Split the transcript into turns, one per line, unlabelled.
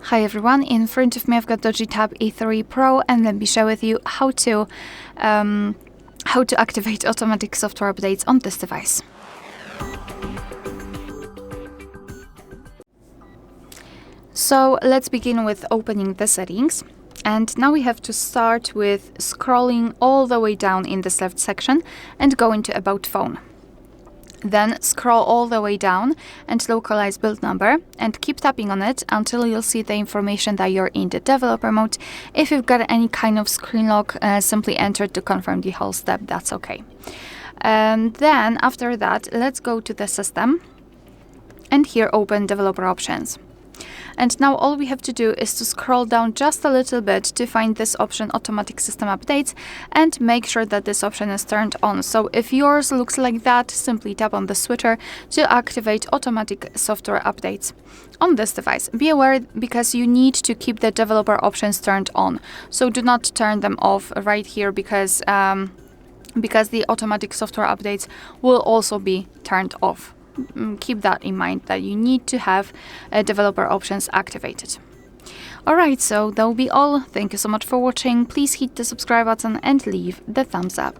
Hi everyone, in front of me I've got DOOGEE Tab E3 Pro, and let me share with you how to activate automatic software updates on this device. So let's begin with opening the settings. And now we have to start with scrolling all the way down in this left section and go into About Phone. Then scroll all the way down and localize build number and keep tapping on it until you'll see the information that you're in the developer mode. If you've got any kind of screen lock, simply enter to confirm the whole step, that's okay. Then after that, let's go to the system and here open developer options. And now all we have to do is to scroll down just a little bit to find this option, automatic system updates, and make sure that this option is turned on. So if yours looks like that, simply tap on the switcher to activate automatic software updates on this device. Be aware because you need to keep the developer options turned on. So do not turn them off right here because the automatic software updates will also be turned off. Keep that in mind, that you need to have developer options activated. Alright, so that will be all. Thank you so much for watching. Please hit the subscribe button and leave the thumbs up.